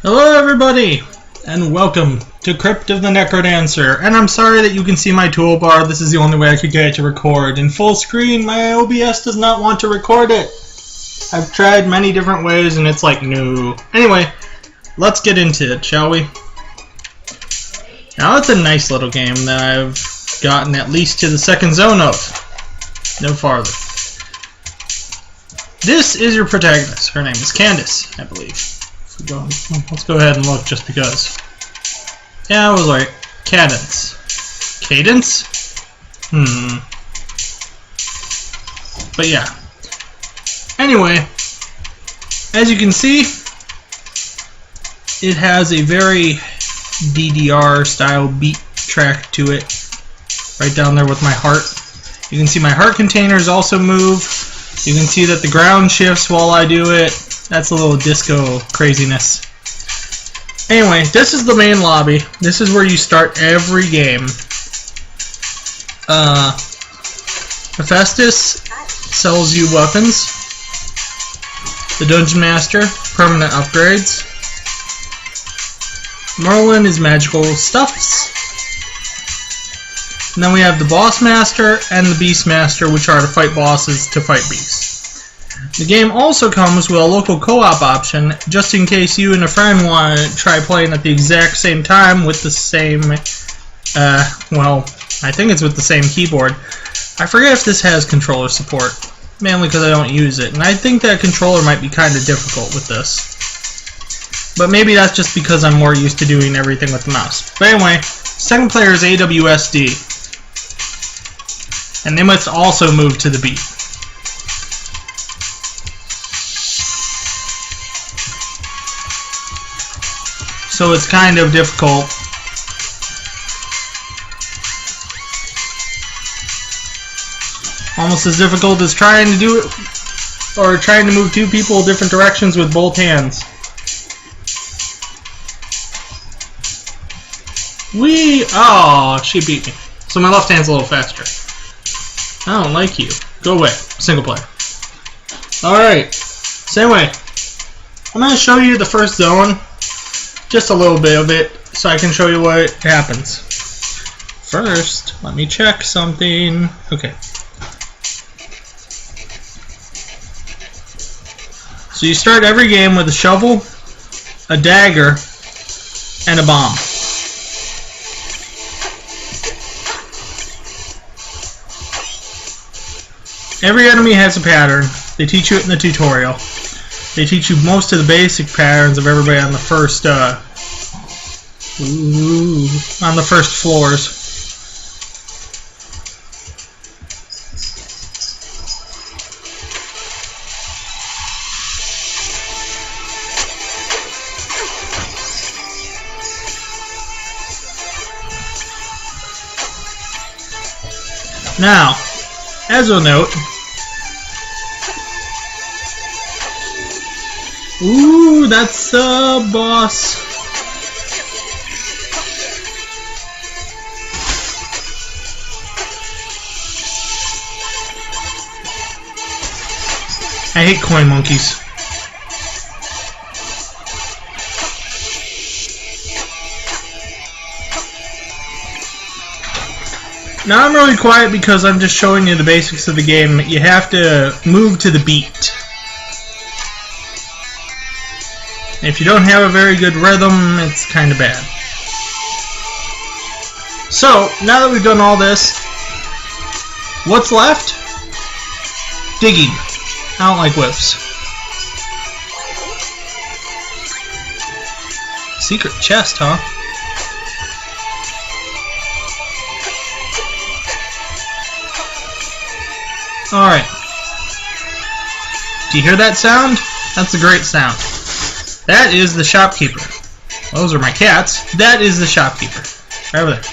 Hello everybody, and welcome to Crypt of the Necrodancer. And I'm sorry that you can see my toolbar. This is the only way I could get it to record. In full screen, my OBS does not want to record it. I've tried many different ways and it's like, no. Anyway, let's get into it, shall we? Now it's a nice little game that I've gotten at least to the second zone of. No farther. This is your protagonist. Her name is Candace, I believe. Let's go ahead and look just because. Yeah, I was right. Cadence. Cadence? But yeah. Anyway, as you can see, it has a very DDR style beat track to it. Right down there with my heart. You can see my heart containers also move. You can see that the ground shifts while I do it. That's a little disco craziness. Anyway, this is the main lobby. This is where you start every game. Hephaestus sells you weapons. The Dungeon Master, permanent upgrades. Merlin is magical stuffs. And then we have the Boss Master and the Beast Master, which are to fight bosses to fight beasts. The game also comes with a local co-op option, just in case you and a friend want to try playing at the exact same time with the same, well, I think it's with the same keyboard. I forget if this has controller support, mainly because I don't use it, and I think that controller might be kind of difficult with this. But maybe that's just because I'm more used to doing everything with the mouse. But anyway, second player is AWSD, and they must also move to the beat. So it's kind of difficult. Almost as difficult as trying to do it, or trying to move two people different directions with both hands. Oh, she beat me. So my left hand's a little faster. I don't like you. Go away. Single player. Alright. So anyway, I'm going to show you the first zone. Just a little bit of it, so I can show you what happens. First, let me check something. Okay. So you start every game with a shovel, a dagger, and a bomb. Every enemy has a pattern. They teach you it in the tutorial. They teach you most of the basic patterns of everybody on the first, floors. Now, as a note, ooh, that's the boss. I hate coin monkeys. Now I'm really quiet because I'm just showing you the basics of the game. You have to move to the beat. If you don't have a very good rhythm, it's kind of bad. So, now that we've done all this, what's left? Digging. I don't like whips. Secret chest, huh? Alright. Do you hear that sound? That's a great sound. That is the shopkeeper. Those are my cats. That is the shopkeeper. Right over there.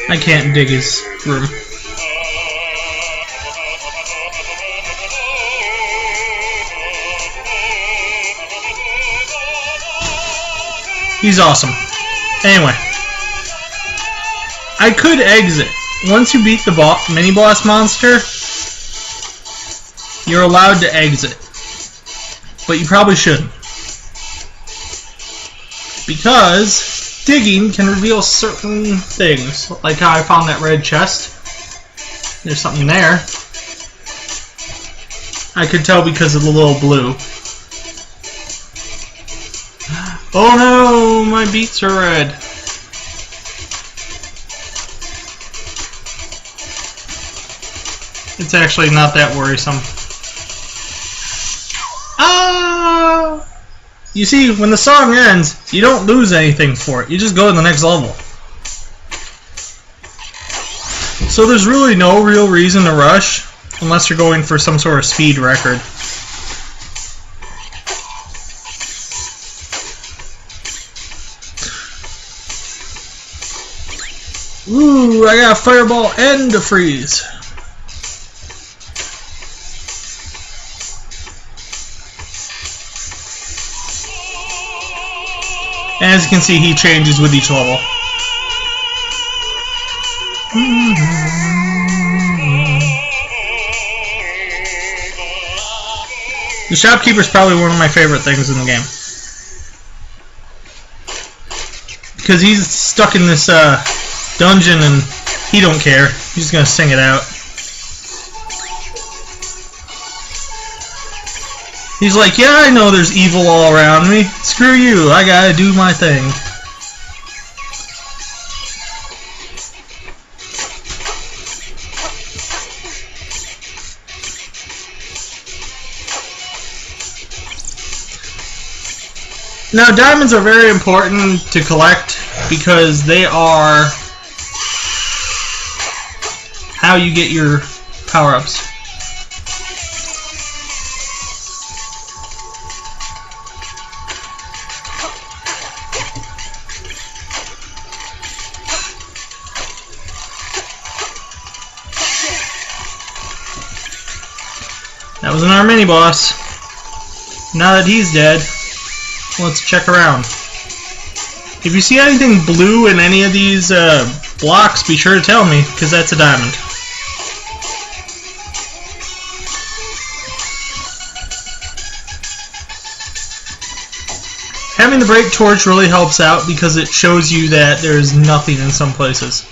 I can't dig his room. He's awesome. Anyway, I could exit, once you beat the mini-boss monster, you're allowed to exit. But you probably shouldn't. Because digging can reveal certain things. Like how I found that red chest. There's something there. I could tell because of the little blue. Oh no, my beets are red. It's actually not that worrisome. Ah! You see, when the song ends, you don't lose anything for it. You just go to the next level. So there's really no real reason to rush, unless you're going for some sort of speed record. Ooh, I got a fireball and a freeze. As you can see, he changes with each level. The shopkeeper is probably one of my favorite things in the game. Because he's stuck in this dungeon and he don't care. He's just gonna sing it out. He's like, yeah, I know there's evil all around me. Screw you, I gotta do my thing. Now, diamonds are very important to collect because they are how you get your power-ups. That was our mini-boss. Now that he's dead, let's check around. If you see anything blue in any of these blocks, be sure to tell me, because that's a diamond. Having the bright torch really helps out because it shows you that there's nothing in some places.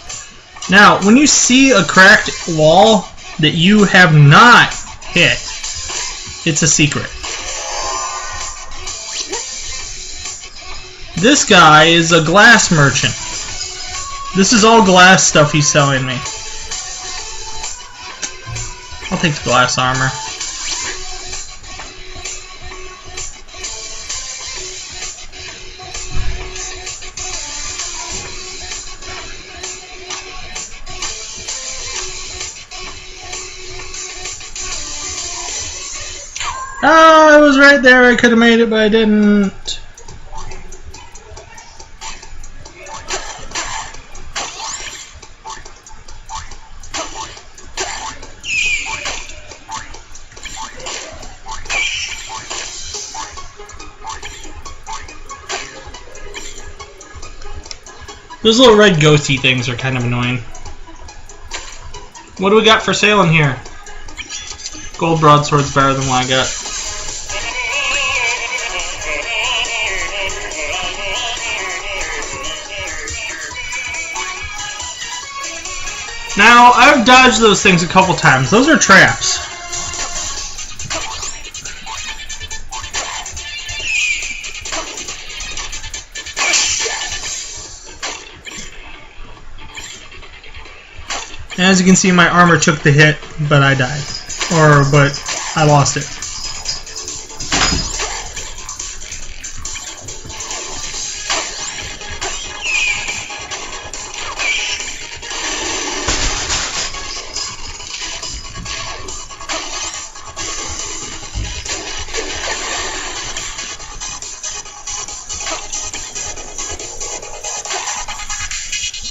Now, when you see a cracked wall that you have not hit, it's a secret. This guy is a glass merchant. This is all glass stuff he's selling me. I'll take the glass armor. Oh, I was right there. I could have made it, but I didn't. Those little red ghosty things are kind of annoying. What do we got for sale in here? Gold broadsword's better than what I got. Now, I've dodged those things a couple times. Those are traps. As you can see, my armor took the hit, but I died. But I lost it.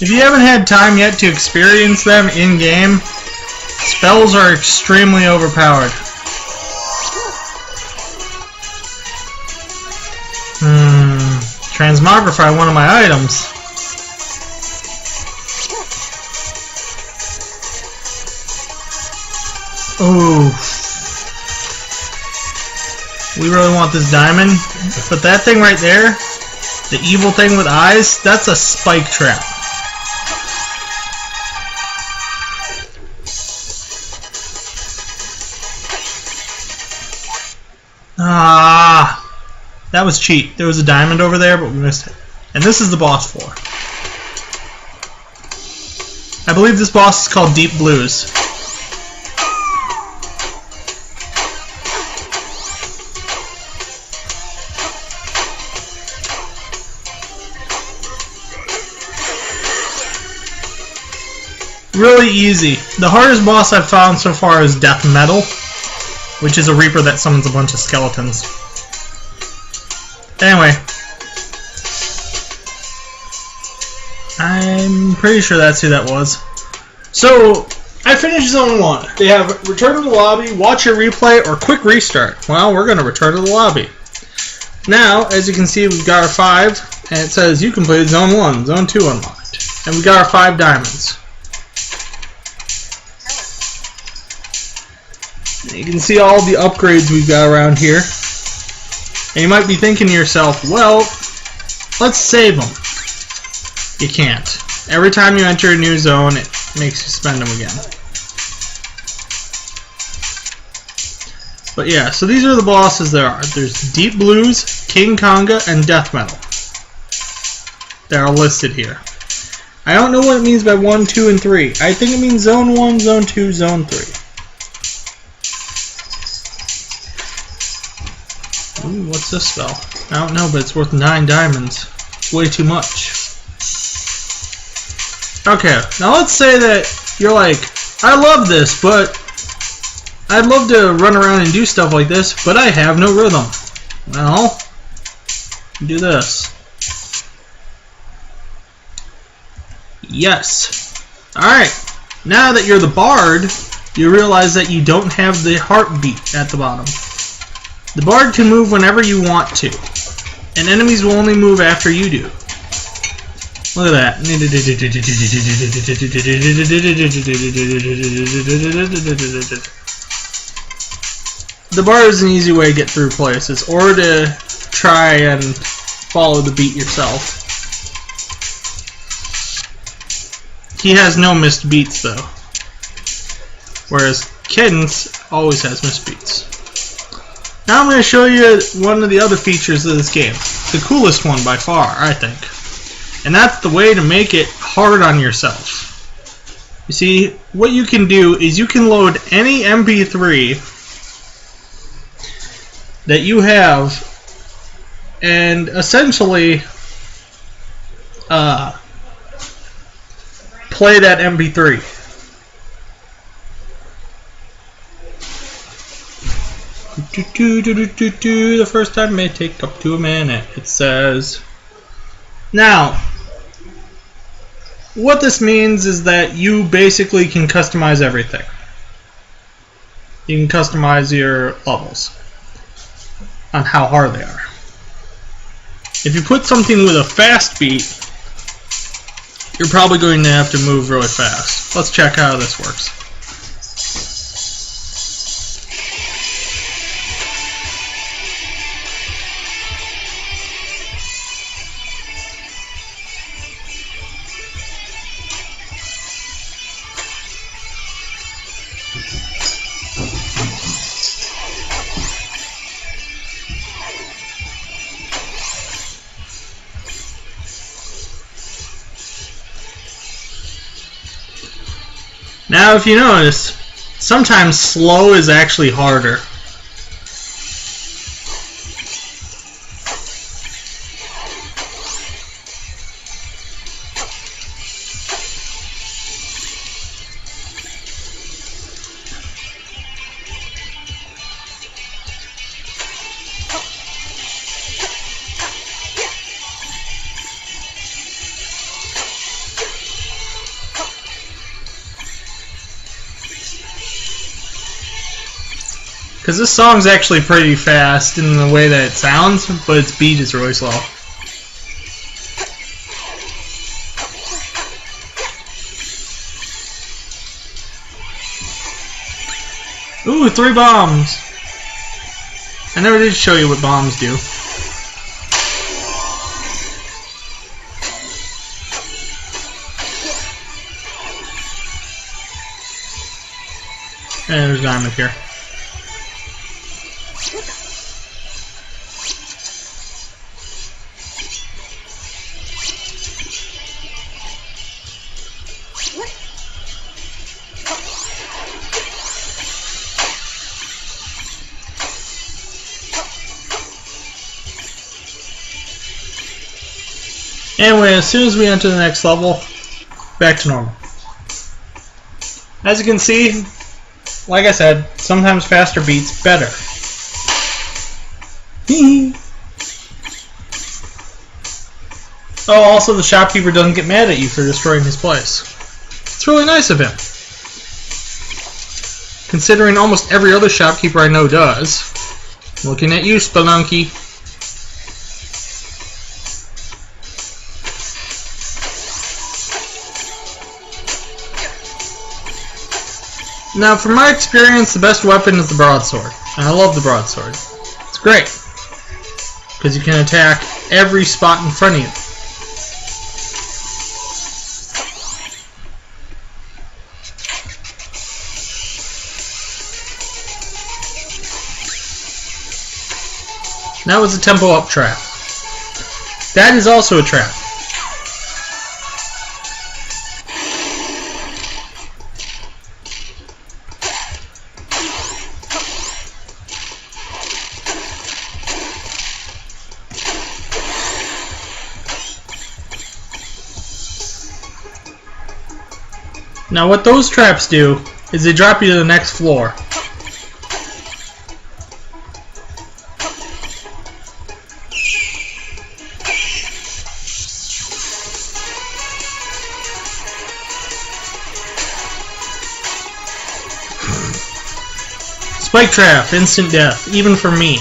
If you haven't had time yet to experience them in-game, spells are extremely overpowered. Transmogrify one of my items. Oh. We really want this diamond. But that thing right there, the evil thing with eyes, that's a spike trap. Ah. That was cheat. There was a diamond over there, but we missed it. And this is the boss floor. I believe this boss is called Deep Blues. Really easy. The hardest boss I've found so far is Death Metal, which is a Reaper that summons a bunch of skeletons. Anyway, I'm pretty sure that's who that was. So, I finished Zone 1. They have Return to the Lobby, Watch Your Replay, or Quick Restart. Well, we're going to return to the lobby. Now, as you can see, we've got our 5, and it says you completed Zone 1, Zone 2 unlocked. And we got our 5 diamonds. And you can see all the upgrades we've got around here. And you might be thinking to yourself, well, let's save them. You can't. Every time you enter a new zone, it makes you spend them again. But yeah, so these are the bosses there are. There's Deep Blues, King Konga, and Death Metal. They are listed here. I don't know what it means by 1, 2, and 3. I think it means Zone 1, Zone 2, Zone 3. Ooh, what's this spell? I don't know, but it's worth 9 diamonds. It's way too much. Okay, now let's say that you're like, I love this, but I'd love to run around and do stuff like this, but I have no rhythm. Well, do this. Yes. Alright, now that you're the bard, you realize that you don't have the heartbeat at the bottom. The bard can move whenever you want to, and enemies will only move after you do. Look at that. The bard is an easy way to get through places, or to try and follow the beat yourself. He has no missed beats though, whereas Cadence always has missed beats. Now I'm going to show you one of the other features of this game. The coolest one by far, I think. And that's the way to make it hard on yourself. You see, what you can do is you can load any MP3 that you have and essentially play that MP3. The first time may take up to a minute. It says, now, what this means is that you basically can customize everything. You can customize your levels on how hard they are. If you put something with a fast beat, you're probably going to have to move really fast. Let's check how this works. Now, if you notice, sometimes slow is actually harder. Because this song's actually pretty fast in the way that it sounds, but its beat is really slow. Ooh, 3 bombs. I never did show you what bombs do. And there's a diamond here. Anyway, as soon as we enter the next level, back to normal. As you can see, like I said, sometimes faster beats better. Oh, also the shopkeeper doesn't get mad at you for destroying his place. It's really nice of him. Considering almost every other shopkeeper I know does. Looking at you, Spelunky. Now, from my experience, the best weapon is the broadsword. And I love the broadsword. It's great. Because you can attack every spot in front of you. That was a tempo up trap. That is also a trap. Now what those traps do is they drop you to the next floor. Spike trap, instant death, even for me.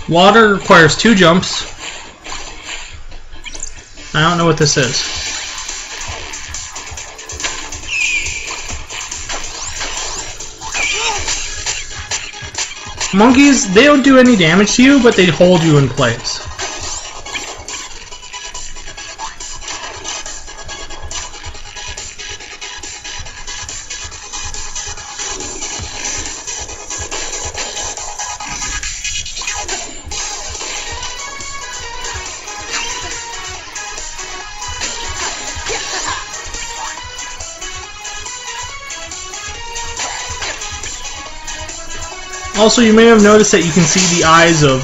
Water requires 2 jumps. I don't know what this is. Monkeys, they don't do any damage to you, but they hold you in place. Also, you may have noticed that you can see the eyes of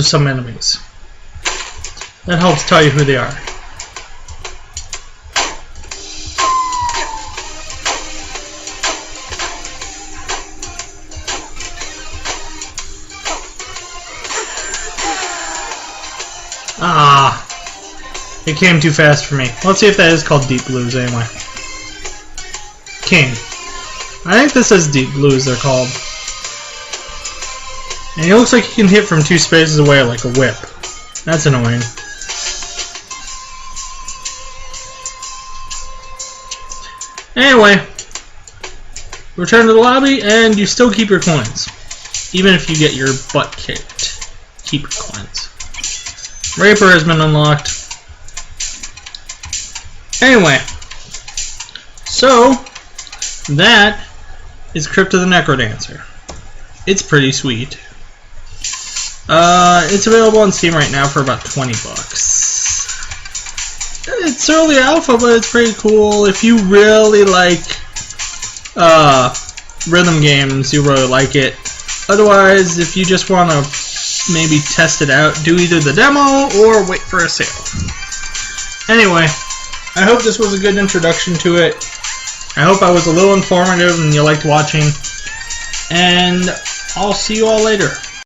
some enemies. That helps tell you who they are. Ah, it came too fast for me. Let's see if that is called Deep Blues anyway. King. I think this is Deep Blues they're called. And he looks like he can hit from 2 spaces away like a whip. That's annoying. Anyway, return to the lobby and you still keep your coins. Even if you get your butt kicked. Keep your coins. Raper has been unlocked. Anyway, so that is Crypt of the Necrodancer. It's pretty sweet. It's available on Steam right now for about $20. It's early alpha, but it's pretty cool. If you really like rhythm games, you really like it. Otherwise, if you just want to maybe test it out, do either the demo or wait for a sale. Anyway, I hope this was a good introduction to it. I hope I was a little informative and you liked watching. And I'll see you all later.